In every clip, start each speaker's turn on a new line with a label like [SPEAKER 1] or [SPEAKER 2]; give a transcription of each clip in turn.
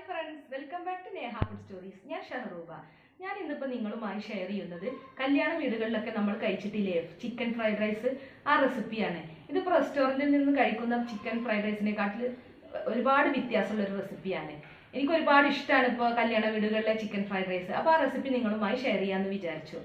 [SPEAKER 1] Hi friends, welcome back to Neha food stories. ഞാൻ ഷഹറൂബ. ഞാൻ ഇന്നിപ്പോൾ നിങ്ങളുമായി ഷെയർ ചെയ്യുന്നത് കല്യാണ വീടുകളിലൊക്കെ നമ്മൾ കഴിച്ചിട്ടില്ലേ ചിക്കൻ ഫ്രൈഡ് റൈസ്, ആ റെസിപ്പിയാണ്. ഇതിപ്പോൾ റെസ്റ്റോറൻറ്റിൽ നിന്ന് കഴിക്കുന്ന ചിക്കൻ ഫ്രൈഡ് റൈസിനെക്കാട്ടിൽ ഒരുപാട് വ്യത്യാസമുള്ള ഒരു റെസിപ്പിയാണ്. എനിക്ക് ഒരുപാട് ഇഷ്ടമാണ് ഇപ്പോൾ കല്യാണ വീടുകളിലെ ചിക്കൻ ഫ്രൈഡ് റൈസ്. അപ്പോൾ ആ റെസിപ്പി നിങ്ങളുമായി ഷെയർ ചെയ്യാമെന്ന് വിചാരിച്ചു.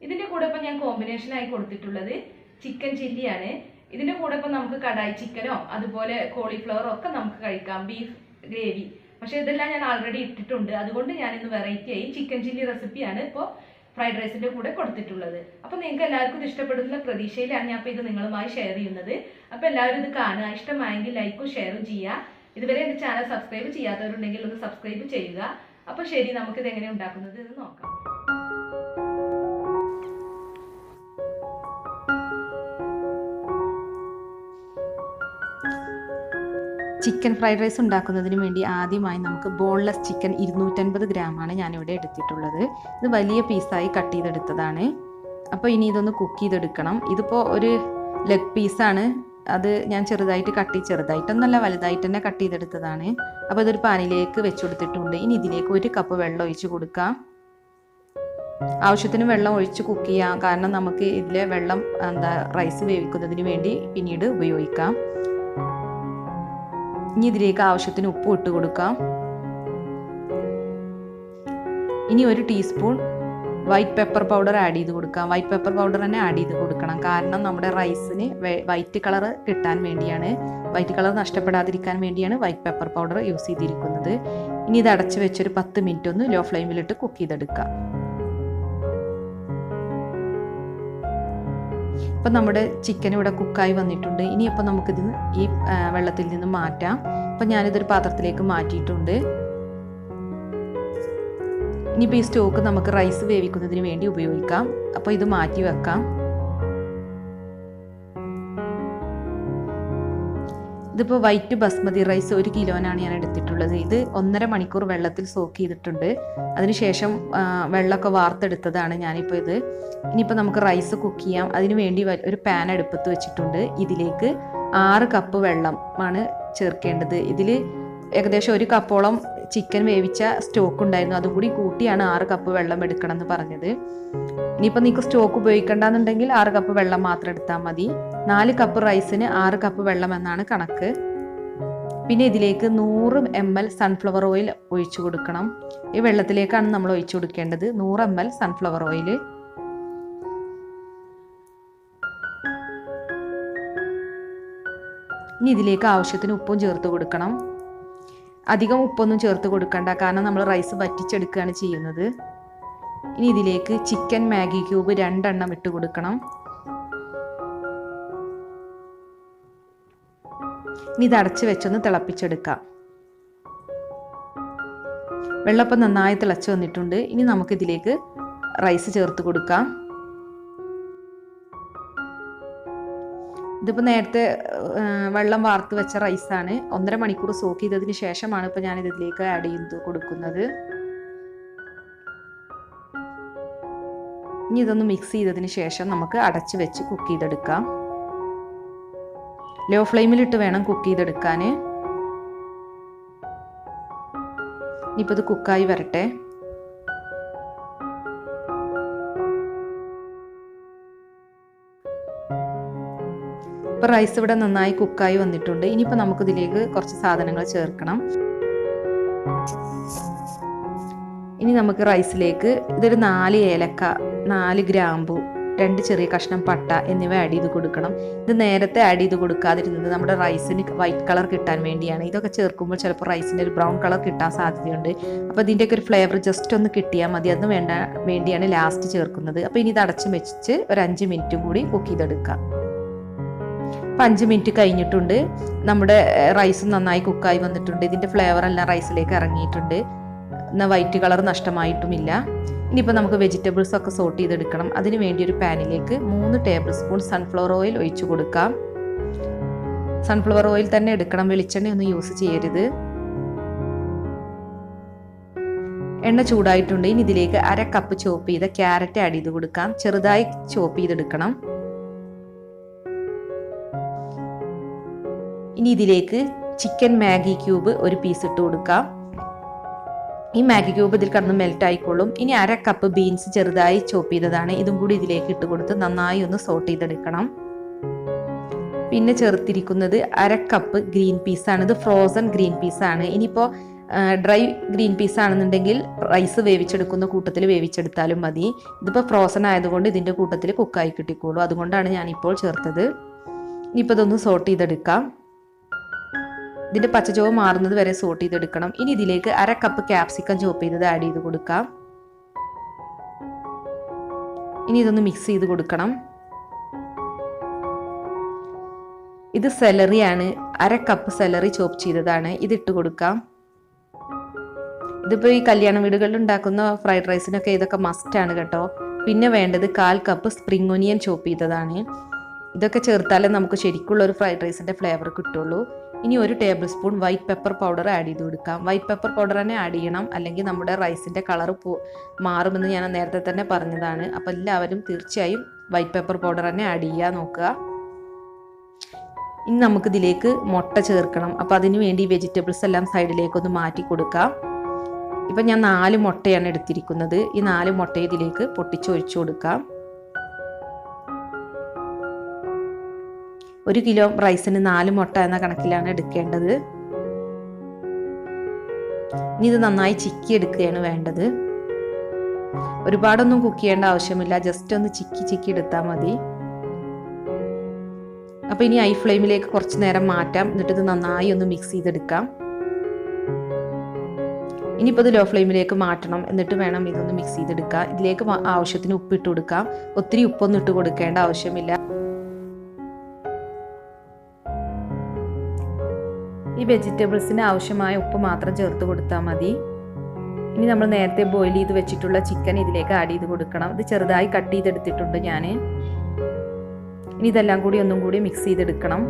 [SPEAKER 1] ഇതിൻ്റെ കൂടെ ഇപ്പോൾ ഞാൻ കോമ്പിനേഷനായി കൊടുത്തിട്ടുള്ളത് ചിക്കൻ ചില്ലിയാണ്. ഇതിൻ്റെ കൂടെ ഇപ്പോൾ നമുക്ക് കടായി ചിക്കനോ അതുപോലെ കോളിഫ്ലവറോ ഒക്കെ നമുക്ക് കഴിക്കാം, ബീഫ് ഗ്രേവി. പക്ഷെ ഇതെല്ലാം ഞാൻ ആൾറെഡി ഇട്ടിട്ടുണ്ട്. അതുകൊണ്ട് ഞാനിന്ന് വെറൈറ്റി ആയി ചിക്കൻ ചില്ലി റെസിപ്പിയാണ് ഇപ്പോൾ ഫ്രൈഡ് റൈസിന്റെ കൂടെ കൊടുത്തിട്ടുള്ളത്. അപ്പൊ നിങ്ങൾക്ക് എല്ലാവർക്കും ഇത് ഇഷ്ടപ്പെടുന്ന പ്രതീക്ഷയിലാണ് ഞാൻ ഇപ്പോൾ ഇത് നിങ്ങളുമായി ഷെയർ ചെയ്യുന്നത്. അപ്പൊ എല്ലാവരും ഇത് കാണുക, ഇഷ്ടമായെങ്കിൽ ലൈക്കും ഷെയറും ചെയ്യുക. ഇതുവരെ എന്റെ ചാനൽ സബ്സ്ക്രൈബ് ചെയ്യാത്തവരുണ്ടെങ്കിൽ ഒന്ന് സബ്സ്ക്രൈബ് ചെയ്യുക. അപ്പൊ ശരി, നമുക്കിത് എങ്ങനെ ഉണ്ടാക്കുന്നത് എന്ന് നോക്കാം. ചിക്കൻ ഫ്രൈഡ് റൈസ് ഉണ്ടാക്കുന്നതിന് വേണ്ടി ആദ്യമായി നമുക്ക് ബോൺലെസ് ചിക്കൻ 250 ഗ്രാമാണ് ഞാനിവിടെ എടുത്തിട്ടുള്ളത്. ഇത് വലിയ പീസായി കട്ട് ചെയ്തെടുത്തതാണ്. അപ്പോൾ ഇനി ഇതൊന്ന് കുക്ക് ചെയ്തെടുക്കണം. ഇതിപ്പോൾ ഒരു ലെഗ് പീസാണ്. അത് ഞാൻ ചെറുതായിട്ടൊന്നല്ല വലുതായിട്ട് തന്നെ കട്ട് ചെയ്തെടുത്തതാണ്. അപ്പോൾ ഇതൊരു പാനിലേക്ക് വെച്ച് കൊടുത്തിട്ടുണ്ട്. ഇനി ഇതിലേക്ക് 1 കപ്പ് വെള്ളം ഒഴിച്ച് കൊടുക്കാം. ആവശ്യത്തിന് വെള്ളം ഒഴിച്ച് കുക്ക് ചെയ്യാം, കാരണം നമുക്ക് ഇതിലെ വെള്ളം റൈസ് വേവിക്കുന്നതിന് വേണ്ടി പിന്നീട് ഉപയോഗിക്കാം. ഇനി ഇതിലേക്ക് ആവശ്യത്തിന് ഉപ്പ് ഇട്ട് കൊടുക്കാം. ഇനി 1 teaspoon white pepper powder add ചെയ്ത് കൊടുക്കാം. വൈറ്റ് പെപ്പർ പൗഡർ തന്നെ ആഡ് ചെയ്ത് കൊടുക്കണം, കാരണം നമ്മുടെ റൈസിന് വൈറ്റ് കളർ കിട്ടാൻ വേണ്ടിയാണ്, വൈറ്റ് കളർ നഷ്ടപ്പെടാതിരിക്കാൻ വേണ്ടിയാണ് വൈറ്റ് പെപ്പർ പൗഡർ യൂസ് ചെയ്തിരിക്കുന്നത്. ഇനി ഇത് അടച്ച് വെച്ചൊരു 10 മിനിറ്റ് ഒന്ന് ലോ ഫ്ലെയിമിലിട്ട് കുക്ക് ചെയ്തെടുക്കാം. ഇപ്പം നമ്മുടെ ചിക്കൻ ഇവിടെ കുക്കായി വന്നിട്ടുണ്ട്. ഇനിയിപ്പോൾ നമുക്കിതിന് ഈ വെള്ളത്തിൽ നിന്ന് മാറ്റാം. അപ്പം ഞാനിതൊരു പാത്രത്തിലേക്ക് മാറ്റിയിട്ടുണ്ട്. ഇനിയിപ്പോൾ ഈ സ്റ്റോക്ക് നമുക്ക് റൈസ് വേവിക്കുന്നതിന് വേണ്ടി ഉപയോഗിക്കാം. അപ്പോൾ ഇത് മാറ്റി വെക്കാം. ഇതിപ്പോൾ വൈറ്റ് ബസ്മതി റൈസ് 1 കിലോനാണ് ഞാൻ എടുത്തിട്ടുള്ളത്. ഇത് 1.5 മണിക്കൂർ വെള്ളത്തിൽ സോക്ക് ചെയ്തിട്ടുണ്ട്. അതിനുശേഷം വെള്ളമൊക്കെ വാർത്തെടുത്തതാണ് ഞാനിപ്പോൾ ഇത്. ഇനിയിപ്പോൾ നമുക്ക് റൈസ് കുക്ക് ചെയ്യാം. അതിന് വേണ്ടി ഒരു പാൻ അടുപ്പത്ത് വെച്ചിട്ടുണ്ട്. ഇതിലേക്ക് 6 കപ്പ് വെള്ളമാണ് ചേർക്കേണ്ടത്. ഇതിൽ ഏകദേശം 1 കപ്പോളം ചിക്കൻ വേവിച്ച സ്റ്റോക്ക് ഉണ്ടായിരുന്നു. അതും കൂടി കൂട്ടിയാണ് 6 കപ്പ് വെള്ളം എടുക്കണം എന്ന് പറഞ്ഞത്. ഇനിയിപ്പോൾ നിങ്ങൾക്ക് സ്റ്റോക്ക് ഉപയോഗിക്കേണ്ടെന്നുണ്ടെങ്കിൽ 6 കപ്പ് വെള്ളം മാത്രം എടുത്താൽ മതി. 4 കപ്പ് റൈസിന് 6 കപ്പ് വെള്ളം എന്നാണ് കണക്ക്. പിന്നെ ഇതിലേക്ക് 100 ml സൺഫ്ലവർ ഓയിൽ ഒഴിച്ചു കൊടുക്കണം. ഈ വെള്ളത്തിലേക്കാണ് നമ്മൾ ഒഴിച്ചു കൊടുക്കേണ്ടത് 100 ml സൺഫ്ലവർ ഓയിൽ. ഇനി ഇതിലേക്ക് ആവശ്യത്തിന് ഉപ്പും ചേർത്ത് കൊടുക്കണം. അധികം ഉപ്പൊന്നും ചേർത്ത് കൊടുക്കണ്ട, കാരണം നമ്മൾ റൈസ് വറ്റിച്ചെടുക്കുകയാണ് ചെയ്യുന്നത്. ഇനി ഇതിലേക്ക് ചിക്കൻ മാഗി ക്യൂബ് 2 എണ്ണം ഇട്ട് കൊടുക്കണം. ഇനി ഇത് അടച്ച് വെച്ചൊന്ന് തിളപ്പിച്ചെടുക്കാം. വെള്ളപ്പം നന്നായി തിളച്ച് വന്നിട്ടുണ്ട്. ഇനി നമുക്കിതിലേക്ക് റൈസ് ചേർത്ത് കൊടുക്കാം. ഇതിപ്പോൾ നേരത്തെ വെള്ളം വാർത്ത് വെച്ച റൈസാണ്. 1.5 മണിക്കൂർ സോക്ക് ചെയ്തതിന് ശേഷമാണ് ഇപ്പോൾ ഞാനിത് ഇതിലേക്ക് ആഡ് ചെയ്ത് കൊടുക്കുന്നത്. ഇനി ഇതൊന്ന് മിക്സ് ചെയ്തതിന് ശേഷം നമുക്ക് അടച്ച് വെച്ച് കുക്ക് ചെയ്തെടുക്കാം. ലോ ഫ്ലെയിമിലിട്ട് വേണം കുക്ക് ചെയ്തെടുക്കാൻ. ഇനിയിപ്പോൾ ഇത് കുക്കായി വരട്ടെ. ഇപ്പോൾ റൈസ് ഇവിടെ നന്നായി കുക്കായി വന്നിട്ടുണ്ട്. ഇനിയിപ്പോൾ നമുക്കിതിലേക്ക് കുറച്ച് സാധനങ്ങൾ ചേർക്കണം. ഇനി നമുക്ക് റൈസിലേക്ക് ഇതൊരു 4 ഏലക്ക, 4 ഗ്രാമ്പു, 2 ചെറിയ കഷ്ണം പട്ട എന്നിവ ആഡ് ചെയ്ത് കൊടുക്കണം. ഇത് നേരത്തെ ആഡ് ചെയ്ത് കൊടുക്കാതിരുന്നത് നമ്മുടെ റൈസിന് വൈറ്റ് കളർ കിട്ടാൻ വേണ്ടിയാണ്. ഇതൊക്കെ ചേർക്കുമ്പോൾ ചിലപ്പോൾ റൈസിൻ്റെ ഒരു ബ്രൗൺ കളർ കിട്ടാൻ സാധ്യതയുണ്ട്. അപ്പോൾ ഇതിൻ്റെയൊക്കെ ഒരു ഫ്ലേവർ ജസ്റ്റ് ഒന്ന് കിട്ടിയാൽ മതി. അതിന് വേണ്ടിയാണ് ലാസ്റ്റ് ചേർക്കുന്നത്. അപ്പോൾ ഇനി ഇത് അടച്ച് വെച്ച് ഒരു 5 മിനിറ്റും കൂടി കുക്ക് ചെയ്തെടുക്കാം. 5 മിനിറ്റ് കഴിഞ്ഞിട്ടുണ്ട്. നമ്മുടെ റൈസ് നന്നായി കുക്കായി വന്നിട്ടുണ്ട്. ഇതിൻ്റെ ഫ്ലേവർ എല്ലാം റൈസിലേക്ക് ഇറങ്ങിയിട്ടുണ്ട്. എന്നാൽ വൈറ്റ് കളർ നഷ്ടമായിട്ടുമില്ല. ഇനിയിപ്പോൾ നമുക്ക് വെജിറ്റബിൾസ് ഒക്കെ സോട്ട് ചെയ്തെടുക്കണം. അതിന് വേണ്ടി ഒരു പാനിലേക്ക് 3 ടേബിൾ സ്പൂൺ സൺഫ്ലവർ ഓയിൽ ഒഴിച്ചു കൊടുക്കാം. സൺഫ്ലവർ ഓയിൽ തന്നെ എടുക്കണം, വെളിച്ചെണ്ണ ഒന്നും യൂസ് ചെയ്യരുത്. എണ്ണ ചൂടായിട്ടുണ്ട്. ഇനി ഇതിലേക്ക് 1/2 കപ്പ് ചോപ്പ് ചെയ്ത ക്യാരറ്റ് ആഡ് ചെയ്ത് കൊടുക്കാം. ചെറുതായി ചോപ്പ് ചെയ്തെടുക്കണം. ഇനി ഇതിലേക്ക് ചിക്കൻ മാഗി ക്യൂബ് 1 പീസ് ഇട്ട് കൊടുക്കാം. ഈ മാഗി ക്യൂബ് ഇതിൽ കിടന്ന് മെൽറ്റ് ആയിക്കോളും. ഇനി 1/2 കപ്പ് ബീൻസ് ചെറുതായി ചോപ്പ് ചെയ്തതാണ്, ഇതും കൂടി ഇതിലേക്ക് ഇട്ട് കൊടുത്ത് നന്നായി ഒന്ന് സോട്ട് ചെയ്തെടുക്കണം. പിന്നെ ചേർത്തിരിക്കുന്നത് 1/2 കപ്പ് ഗ്രീൻ പീസാണ്. ഇത് ഫ്രോസൺ ഗ്രീൻ പീസാണ്. ഇനിയിപ്പോൾ ഡ്രൈ ഗ്രീൻ പീസ് ആണെന്നുണ്ടെങ്കിൽ റൈസ് വേവിച്ചെടുക്കുന്ന കൂട്ടത്തിൽ വേവിച്ചെടുത്താലും മതി. ഇതിപ്പോൾ ഫ്രോസൺ ആയതുകൊണ്ട് ഇതിൻ്റെ കൂട്ടത്തിൽ കുക്കായി കിട്ടിക്കോളൂ, അതുകൊണ്ടാണ് ഞാനിപ്പോൾ ചേർത്തത്. ഇനിയിപ്പോൾ ഇതൊന്ന് സോട്ട് ചെയ്തെടുക്കാം. ഇതിൻ്റെ പച്ചച്ചുവ മാറുന്നത് വരെ സോട്ട് ചെയ്തെടുക്കണം. ഇനി ഇതിലേക്ക് 1/2 കപ്പ് ക്യാപ്സിക്കം ചോപ്പ് ചെയ്തത് ആഡ് ചെയ്ത് കൊടുക്കാം. ഇനി ഇതൊന്ന് മിക്സ് ചെയ്ത് കൊടുക്കണം. ഇത് സെലറിയാണ്, 1/2 കപ്പ് സെലറി ചോപ്പ് ചെയ്തതാണ്, ഇതിട്ട് കൊടുക്കാം. ഇതിപ്പോൾ ഈ കല്യാണ വീടുകളിൽ ഉണ്ടാക്കുന്ന ഫ്രൈഡ് റൈസിനൊക്കെ ഇതൊക്കെ മസ്റ്റാണ് കേട്ടോ. പിന്നെ വേണ്ടത് 1/4 കപ്പ് സ്പ്രിംഗ് ഒനിയൻ ചോപ്പ് ചെയ്തതാണ്. ഇതൊക്കെ ചേർത്താലേ നമുക്ക് ശരിക്കുള്ള ഒരു ഫ്രൈഡ് റൈസിൻ്റെ ഫ്ലേവർ കിട്ടുള്ളൂ. ഇനി 1 table spoon white pepper powder add ചെയ്ത് കൊടുക്കാം. വൈറ്റ് പെപ്പർ പൗഡർ തന്നെ ആഡ് ചെയ്യണം, അല്ലെങ്കിൽ നമ്മുടെ റൈസിൻ്റെ കളർ മാറുമെന്ന് ഞാൻ നേരത്തെ തന്നെ പറഞ്ഞതാണ്. അപ്പോൾ എല്ലാവരും തീർച്ചയായും വൈറ്റ് പെപ്പർ പൗഡർ തന്നെ ആഡ് ചെയ്യാൻ നോക്കുക. ഇനി നമുക്കിതിലേക്ക് മുട്ട ചേർക്കണം. അപ്പോൾ അതിന് വേണ്ടി വെജിറ്റബിൾസ് എല്ലാം സൈഡിലേക്കൊന്ന് മാറ്റി കൊടുക്കാം. ഇപ്പം ഞാൻ 4 മുട്ടയാണ് എടുത്തിരിക്കുന്നത്. ഈ 4 മുട്ട ഇതിലേക്ക് പൊട്ടിച്ചൊഴിച്ചു കൊടുക്കാം. 1 കിലോ റൈസിന് 4 മുട്ട എന്ന കണക്കിലാണ് എടുക്കേണ്ടത്. ഇനി ഇത് നന്നായി ചിക്കി എടുക്കുകയാണ് വേണ്ടത്. ഒരുപാടൊന്നും കുക്ക് ചെയ്യേണ്ട ആവശ്യമില്ല, ജസ്റ്റ് ഒന്ന് ചിക്കി എടുത്താൽ മതി. അപ്പോൾ ഇനി ഹൈ ഫ്ലെയിമിലേക്ക് കുറച്ച് നേരം മാറ്റാം, എന്നിട്ട് ഇത് നന്നായി ഒന്ന് മിക്സ് ചെയ്തെടുക്കാം. ഇനിയിപ്പോൾ ഇത് ലോ ഫ്ലെയിമിലേക്ക് മാറ്റണം, എന്നിട്ട് വേണം ഇതൊന്ന് മിക്സ് ചെയ്തെടുക്കാം. ഇതിലേക്ക് ആവശ്യത്തിന് ഉപ്പിട്ട് കൊടുക്കാം. ഒത്തിരി ഉപ്പൊന്നും ഇട്ട് കൊടുക്കേണ്ട ആവശ്യമില്ല. ഈ വെജിറ്റബിൾസിന് ആവശ്യമായ ഉപ്പ് മാത്രം ചേർത്ത് കൊടുത്താൽ മതി. ഇനി നമ്മൾ നേരത്തെ ബോയിൽ ചെയ്ത് വെച്ചിട്ടുള്ള ചിക്കൻ ഇതിലേക്ക് ആഡ് ചെയ്ത് കൊടുക്കണം. ഇത് ചെറുതായി കട്ട് ചെയ്തെടുത്തിട്ടുണ്ട് ഞാൻ. ഇനി ഇതെല്ലാം കൂടി ഒന്നും കൂടി മിക്സ് ചെയ്തെടുക്കണം.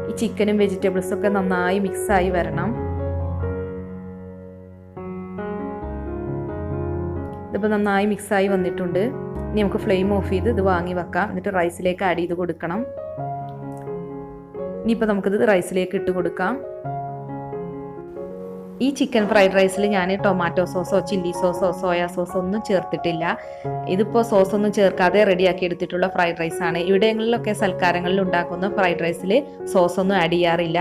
[SPEAKER 1] ഈ ചിക്കനും വെജിറ്റബിൾസും ഒക്കെ നന്നായി മിക്സായി വരണം. ഇതിപ്പോൾ നന്നായി മിക്സായി വന്നിട്ടുണ്ട്. ഇനി നമുക്ക് ഫ്ലെയിം ഓഫ് ചെയ്ത് ഇത് വാങ്ങി വെക്കാം. എന്നിട്ട് റൈസിലേക്ക് ആഡ് ചെയ്ത് കൊടുക്കണം. ഇനിയിപ്പോൾ നമുക്കിത് റൈസിലേക്ക് ഇട്ട് കൊടുക്കാം. ഈ ചിക്കൻ ഫ്രൈഡ് റൈസിൽ ഞാൻ ടൊമാറ്റോ സോസോ ചില്ലി സോസോ സോയാ സോസോ ഒന്നും ചേർത്തിട്ടില്ല. ഇതിപ്പോൾ സോസൊന്നും ചേർക്കാതെ റെഡിയാക്കി എടുത്തിട്ടുള്ള ഫ്രൈഡ് റൈസാണ്. ഇവിടെങ്ങളിലൊക്കെ സൽക്കാരങ്ങളിൽ ഉണ്ടാക്കുന്ന ഫ്രൈഡ് റൈസിൽ സോസൊന്നും ആഡ് ചെയ്യാറില്ല.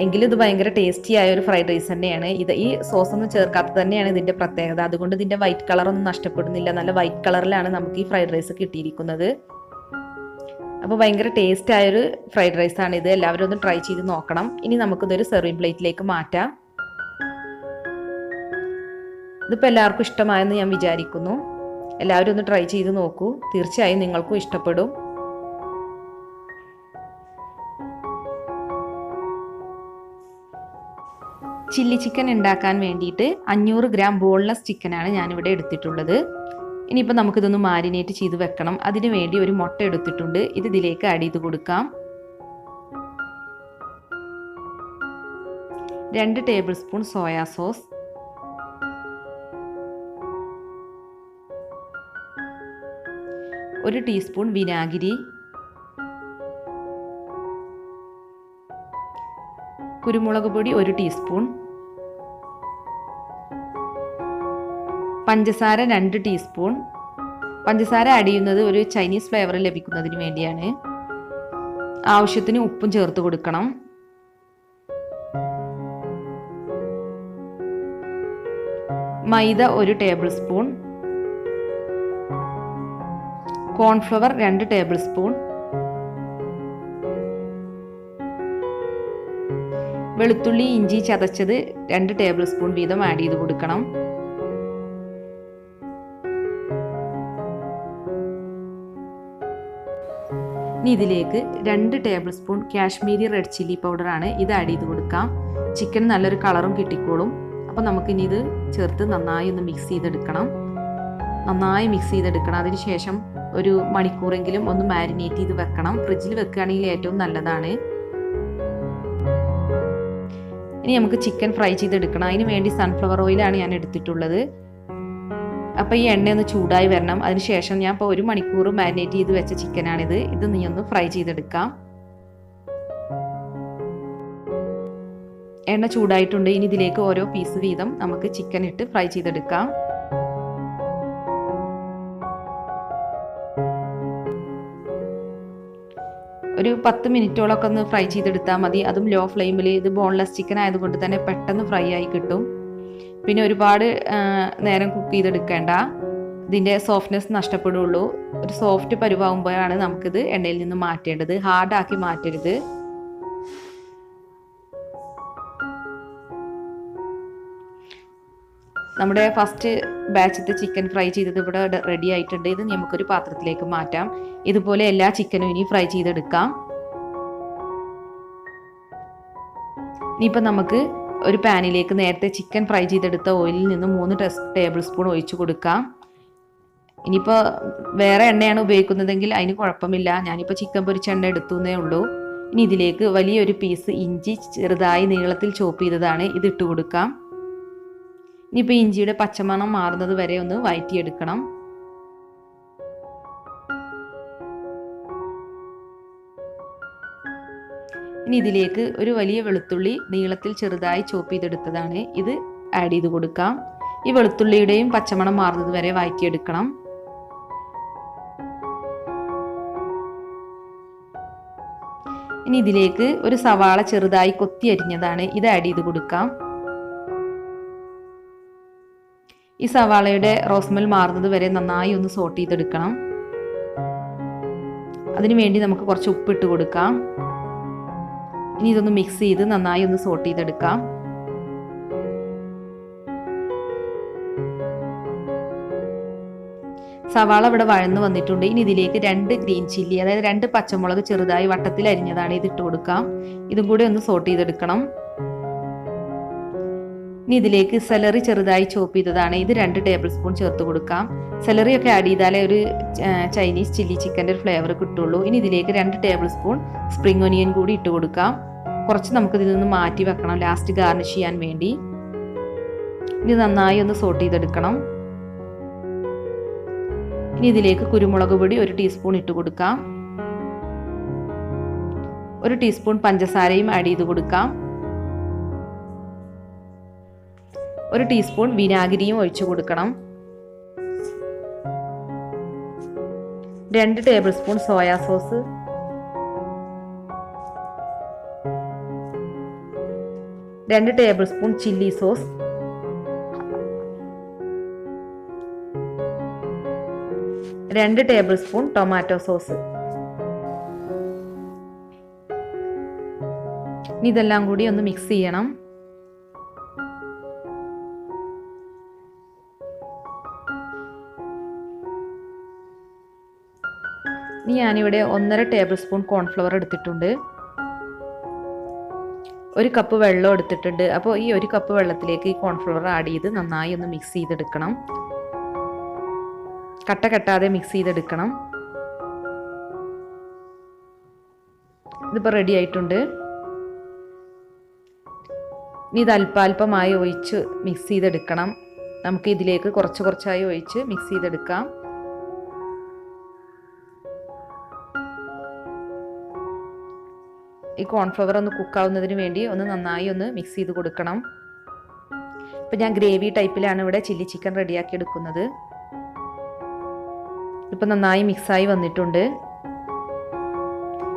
[SPEAKER 1] എങ്കിലും ഇത് ഭയങ്കര ടേസ്റ്റി ആയ ഒരു ഫ്രൈഡ് റൈസ് തന്നെയാണ്. ഈ സോസൊന്നും ചേർക്കാത്തത് തന്നെയാണ് ഇതിൻ്റെ പ്രത്യേകത. അതുകൊണ്ട് ഇതിൻ്റെ വൈറ്റ് കളറൊന്നും നഷ്ടപ്പെടുന്നില്ല. നല്ല വൈറ്റ് കളറിലാണ് നമുക്ക് ഈ ഫ്രൈഡ് റൈസ് കിട്ടിയിരിക്കുന്നത്. അപ്പോൾ ഭയങ്കര ടേസ്റ്റ് ആയൊരു ഫ്രൈഡ് റൈസാണ് ഇത്. എല്ലാവരും ഒന്ന് ട്രൈ ചെയ്ത് നോക്കണം. ഇനി നമുക്കിതൊരു സെർവിങ് പ്ലേറ്റിലേക്ക് മാറ്റാം. ഇതിപ്പോൾ എല്ലാവർക്കും ഇഷ്ടമായെന്ന് ഞാൻ വിചാരിക്കുന്നു. എല്ലാവരും ഒന്ന് ട്രൈ ചെയ്ത് നോക്കൂ, തീർച്ചയായും നിങ്ങൾക്കും ഇഷ്ടപ്പെടും. ചില്ലി ചിക്കൻ ഉണ്ടാക്കാൻ വേണ്ടിയിട്ട് 500 ഗ്രാം ബോൺലെസ് ചിക്കനാണ് ഞാനിവിടെ എടുത്തിട്ടുള്ളത്. ഇനിയിപ്പോൾ നമുക്കിതൊന്ന് മാരിനേറ്റ് ചെയ്ത് വെക്കണം. അതിനു വേണ്ടി 1 മുട്ട എടുത്തിട്ടുണ്ട്. ഇത് ഇതിലേക്ക് ആഡ് ചെയ്ത് കൊടുക്കാം. 2 table spoon soya sauce, 1 teaspoon വിനാഗിരി, കുരുമുളക് പൊടി 1 ടീസ്പൂൺ, പഞ്ചസാര 2 ടീസ്പൂൺ. പഞ്ചസാര ആഡ് ചെയ്യുന്നത് ഒരു ചൈനീസ് ഫ്ലേവർ ലഭിക്കുന്നതിന് വേണ്ടിയാണ്. ആവശ്യത്തിന് ഉപ്പും ചേർത്ത് കൊടുക്കണം. മൈദ 1 table spoon, cornflour 2 table spoon, വെളുത്തുള്ളി ഇഞ്ചി ചതച്ചത് 2 ടേബിൾ സ്പൂൺ വീതം ആഡ് ചെയ്ത് കൊടുക്കണം. ഇനി ഇതിലേക്ക് 2 table spoon Kashmiri red chilli പൗഡറാണ്, ഇത് ആഡ് ചെയ്ത് കൊടുക്കാം. ചിക്കൻ നല്ലൊരു കളറും കിട്ടിക്കോളും. അപ്പോൾ നമുക്കിനി ഇത് ചേർത്ത് നന്നായി ഒന്ന് മിക്സ് ചെയ്തെടുക്കണം. അതിനുശേഷം 1 മണിക്കൂറെങ്കിലും ഒന്ന് മാരിനേറ്റ് ചെയ്ത് വെക്കണം. ഫ്രിഡ്ജിൽ വെക്കുകയാണെങ്കിൽ ഏറ്റവും നല്ലതാണ്. ഇനി നമുക്ക് ചിക്കൻ ഫ്രൈ ചെയ്തെടുക്കണം. അതിന് വേണ്ടി സൺഫ്ലവർ ഓയിലാണ് ഞാൻ എടുത്തിട്ടുള്ളത്. അപ്പോൾ ഈ എണ്ണ ഒന്ന് ചൂടായി വരണം. അതിനുശേഷം ഞാൻ ഇപ്പോൾ 1 മണിക്കൂർ മാരിനേറ്റ് ചെയ്ത് വെച്ച ചിക്കനാണിത്. ഇത് നീ ഒന്ന് ഫ്രൈ ചെയ്തെടുക്കാം. എണ്ണ ചൂടായിട്ടുണ്ട്. ഇനി ഇതിലേക്ക് ഓരോ പീസ് വീതം നമുക്ക് ചിക്കൻ ഇട്ട് ഫ്രൈ ചെയ്തെടുക്കാം. ഒരു 10 മിനിറ്റോളൊക്കെ ഒന്ന് ഫ്രൈ ചെയ്തെടുത്താൽ മതി. അതും ലോ ഫ്ലെയിമിൽ. ഇത് ബോൺലെസ് ചിക്കൻ ആയതുകൊണ്ട് തന്നെ പെട്ടെന്ന് ഫ്രൈ ആയി കിട്ടും. പിന്നെ ഒരുപാട് നേരം കുക്ക് ചെയ്തെടുക്കേണ്ട, ഇതിൻ്റെ സോഫ്റ്റ്നെസ് നഷ്ടപ്പെടുള്ളൂ. ഒരു സോഫ്റ്റ് പരുവാകുമ്പോഴാണ് നമുക്കിത് എണ്ണയിൽ നിന്ന് മാറ്റേണ്ടത്, ഹാർഡാക്കി മാറ്റരുത്. നമ്മുടെ ഫസ്റ്റ് ബാച്ചത്തെ ചിക്കൻ ഫ്രൈ ചെയ്തത് ഇവിടെ റെഡി ആയിട്ടുണ്ട്. ഇത് നമുക്കൊരു പാത്രത്തിലേക്ക് മാറ്റാം. ഇതുപോലെ എല്ലാ ചിക്കനും ഇനി ഫ്രൈ ചെയ്തെടുക്കാം. ഇനിയിപ്പോൾ നമുക്ക് ഒരു പാനിലേക്ക് നേരത്തെ ചിക്കൻ ഫ്രൈ ചെയ്തെടുത്ത ഓയിലിൽ നിന്ന് 3 ടേബിൾ സ്പൂൺ ഒഴിച്ചു കൊടുക്കാം. ഇനിയിപ്പോൾ വേറെ എണ്ണയാണ് ഉപയോഗിക്കുന്നതെങ്കിൽ അതിന് കുഴപ്പമില്ല. ഞാനിപ്പോൾ ചിക്കൻ പൊരിച്ച എണ്ണ എടുത്തുന്നേ ഉള്ളൂ. ഇനി ഇതിലേക്ക് വലിയൊരു പീസ് ഇഞ്ചി ചെറുതായി നീളത്തിൽ ചോപ്പ് ചെയ്തതാണ്, ഇത് ഇട്ട് കൊടുക്കാം. ഇനിയിപ്പോൾ ഇഞ്ചിയുടെ പച്ചമണം മാറുന്നത് വരെ ഒന്ന് വഴറ്റിയെടുക്കണം. ഇനി ഇതിലേക്ക് ഒരു വലിയ വെളുത്തുള്ളി നീളത്തിൽ ചെറുതായി ചോപ്പ് ചെയ്തെടുത്തതാണ്, ഇത് ആഡ് ചെയ്ത് കൊടുക്കാം. ഈ വെളുത്തുള്ളിയുടെയും പച്ചമണം മാറുന്നത് വരെ വഴറ്റിയെടുക്കണം. ഇനി ഇതിലേക്ക് ഒരു സവാള ചെറുതായി കൊത്തി അരിഞ്ഞതാണ്, ഇത് ആഡ് ചെയ്ത് കൊടുക്കാം. ഈ സവാളയുടെ റോസ്മെൽ മാറുന്നത് വരെ നന്നായി ഒന്ന് സോട്ട് ചെയ്തെടുക്കണം. അതിനുവേണ്ടി നമുക്ക് കുറച്ച് ഉപ്പിട്ട് കൊടുക്കാം. ഇനി ഇതൊന്ന് മിക്സ് ചെയ്ത് നന്നായി ഒന്ന് സോട്ട് ചെയ്തെടുക്കാം. സവാള ഇവിടെ വഴന്ന് വന്നിട്ടുണ്ട്. ഇനി ഇതിലേക്ക് 2 ഗ്രീൻ ചില്ലി, അതായത് 2 പച്ചമുളക് ചെറുതായി വട്ടത്തിൽ അരിഞ്ഞതാണ്, ഇത് ഇട്ട് കൊടുക്കാം. ഇതും കൂടി ഒന്ന് സോട്ട് ചെയ്തെടുക്കണം. ഇനി ഇതിലേക്ക് സെലറി ചെറുതായി ചോപ്പ് ചെയ്തതാണ്, ഇത് 2 ടേബിൾ സ്പൂൺ ചേർത്ത് കൊടുക്കാം. സെലറി ഒക്കെ ആഡ് ചെയ്താലേ ഒരു ചൈനീസ് ചില്ലി ചിക്കൻ്റെ ഒരു ഫ്ലേവർ കിട്ടുള്ളൂ. ഇനി ഇതിലേക്ക് 2 ടേബിൾ സ്പൂൺ സ്പ്രിംഗ് ഒനിയൻ കൂടി ഇട്ട് കൊടുക്കാം. കുറച്ച് നമുക്ക് ഇതിൽ നിന്ന് മാറ്റി വെക്കണം, ലാസ്റ്റ് ഗാർണിഷ് ചെയ്യാൻ വേണ്ടി. ഇനി നന്നായി ഒന്ന് സോട്ട് ചെയ്തെടുക്കണം. ഇനി ഇതിലേക്ക് കുരുമുളക് പൊടി 1 ടീസ്പൂൺ ഇട്ട് കൊടുക്കാം. 1 ടീസ്പൂൺ പഞ്ചസാരയും ആഡ് ചെയ്ത് കൊടുക്കാം. 1 ടീസ്പൂൺ വിനാഗിരിയും ഒഴിച്ചു കൊടുക്കണം. 2 table spoon soya sauce, 2 table spoon chilli sauce, 2 table spoon tomato sauce. ഇനി ഇതെല്ലാം കൂടി ഒന്ന് മിക്സ് ചെയ്യണം. ഇനി ഞാനിവിടെ 1.5 ടേബിൾ സ്പൂൺ കോൺഫ്ലവർ എടുത്തിട്ടുണ്ട്. 1 കപ്പ് വെള്ളം എടുത്തിട്ടുണ്ട്. അപ്പോൾ ഈ 1 കപ്പ് വെള്ളത്തിലേക്ക് ഈ കോൺഫ്ലവർ ആഡ് ചെയ്ത് നന്നായി ഒന്ന് മിക്സ് ചെയ്തെടുക്കണം. കട്ട കെട്ടാതെ മിക്സ് ചെയ്തെടുക്കണം. ഇതിപ്പോൾ റെഡി ആയിട്ടുണ്ട്. ഇനി ഇത് അല്പാൽപമായി ഒഴിച്ച് മിക്സ് ചെയ്തെടുക്കണം. നമുക്ക് ഇതിലേക്ക് കുറച്ചായി ഒഴിച്ച് മിക്സ് ചെയ്തെടുക്കാം. ഈ കോൺഫ്ലവർ ഒന്ന് കുക്കാവുന്നതിന് വേണ്ടി ഒന്ന് നന്നായി ഒന്ന് മിക്സ് ചെയ്ത് കൊടുക്കണം. ഇപ്പം ഞാൻ ഗ്രേവി ടൈപ്പിലാണ് ഇവിടെ ചില്ലി ചിക്കൻ റെഡിയാക്കി എടുക്കുന്നത്. ഇപ്പം നന്നായി മിക്സായി വന്നിട്ടുണ്ട്.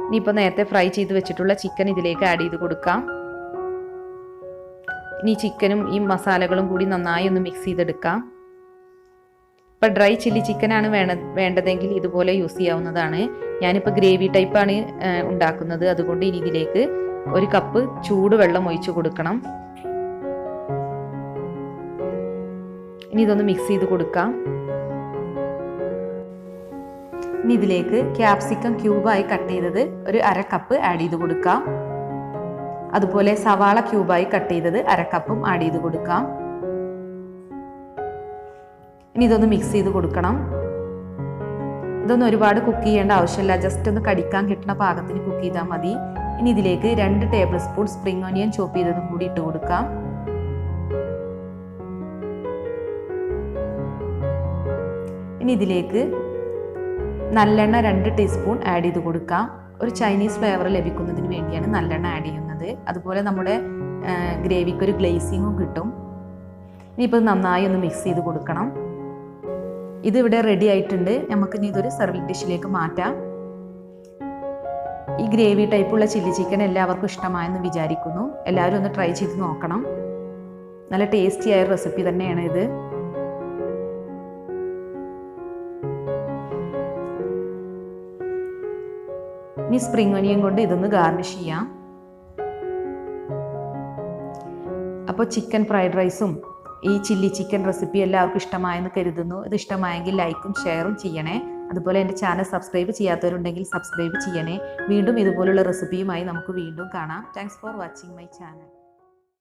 [SPEAKER 1] ഇനിയിപ്പോൾ നേരത്തെ ഫ്രൈ ചെയ്ത് വെച്ചിട്ടുള്ള ചിക്കൻ ഇതിലേക്ക് ആഡ് ചെയ്ത് കൊടുക്കാം. ഇനി ചിക്കനും ഈ മസാലകളും കൂടി നന്നായി ഒന്ന് മിക്സ് ചെയ്തെടുക്കാം. ഇപ്പം ഡ്രൈ ചില്ലി ചിക്കനാണ് വേണ്ടതെങ്കിൽ ഇതുപോലെ യൂസ് ചെയ്യാവുന്നതാണ്. ഞാനിപ്പോൾ ഗ്രേവി ടൈപ്പാണ് ഉണ്ടാക്കുന്നത്. അതുകൊണ്ട് ഇനി ഇതിലേക്ക് 1 കപ്പ് ചൂടുവെള്ളം ഒഴിച്ചു കൊടുക്കണം. ഇനി ഇതൊന്ന് മിക്സ് ചെയ്ത് കൊടുക്കാം. ഇനി ഇതിലേക്ക് ക്യാപ്സിക്കം ക്യൂബായി കട്ട് ചെയ്തത് 1/2 കപ്പ് ആഡ് ചെയ്ത് കൊടുക്കാം. അതുപോലെ സവാള ക്യൂബായി കട്ട് ചെയ്തത് 1/2 കപ്പും ആഡ് ചെയ്ത് കൊടുക്കാം. ഇനി ഇതൊന്ന് മിക്സ് ചെയ്ത് കൊടുക്കണം. ഇതൊന്നും ഒരുപാട് കുക്ക് ചെയ്യേണ്ട ആവശ്യമില്ല, ജസ്റ്റ് ഒന്ന് കടിക്കാൻ കിട്ടുന്ന പാകത്തിന് കുക്ക് ചെയ്താൽ മതി. ഇനി ഇതിലേക്ക് 2 ടേബിൾ സ്പൂൺ സ്പ്രിംഗ് ഒനിയൻ ചോപ്പ് ചെയ്തതും കൂടി ഇട്ട് കൊടുക്കാം. ഇനി ഇതിലേക്ക് നല്ലെണ്ണ 2 ടീസ്പൂൺ ആഡ് ചെയ്ത് കൊടുക്കാം. ഒരു ചൈനീസ് ഫ്ലേവർ ലഭിക്കുന്നതിന് വേണ്ടിയാണ് നല്ലെണ്ണ ആഡ് ചെയ്യുന്നത്. അതുപോലെ നമ്മുടെ
[SPEAKER 2] ഗ്രേവിക്കൊരു ഗ്ലേസിങ്ങും കിട്ടും. ഇനിയിപ്പോൾ നന്നായി ഒന്ന് മിക്സ് ചെയ്ത് കൊടുക്കണം. ഇതിവിടെ റെഡി ആയിട്ടുണ്ട്. നമുക്കിനി ഇതൊരു സെർവിങ് ഡിഷിലേക്ക് മാറ്റാം. ഈ ഗ്രേവി ടൈപ്പുള്ള ചില്ലി ചിക്കൻ എല്ലാവർക്കും ഇഷ്ടമായെന്ന് വിചാരിക്കുന്നു. എല്ലാവരും ഒന്ന് ട്രൈ ചെയ്ത് നോക്കണം. നല്ല ടേസ്റ്റിയായ റെസിപ്പി തന്നെയാണ് ഇത്. ഇനി സ്പ്രിംഗ് ഒനിയൻ കൊണ്ട് ഇതൊന്ന് ഗാർണിഷ് ചെയ്യാം. അപ്പോൾ ചിക്കൻ ഫ്രൈഡ് റൈസും ഈ ചില്ലി ചിക്കൻ റെസിപ്പി എല്ലാവർക്കും ഇഷ്ടമായെന്ന് കരുതുന്നു. ഇത് ഇഷ്ടമായെങ്കിൽ ലൈക്കും ഷെയറും ചെയ്യണേ. അതുപോലെ എൻ്റെ ചാനൽ സബ്സ്ക്രൈബ് ചെയ്യാത്തവരുണ്ടെങ്കിൽ സബ്സ്ക്രൈബ് ചെയ്യണേ. വീണ്ടും ഇതുപോലുള്ള റെസിപ്പിയുമായി നമുക്ക് വീണ്ടും കാണാം. Thanks for watching my channel.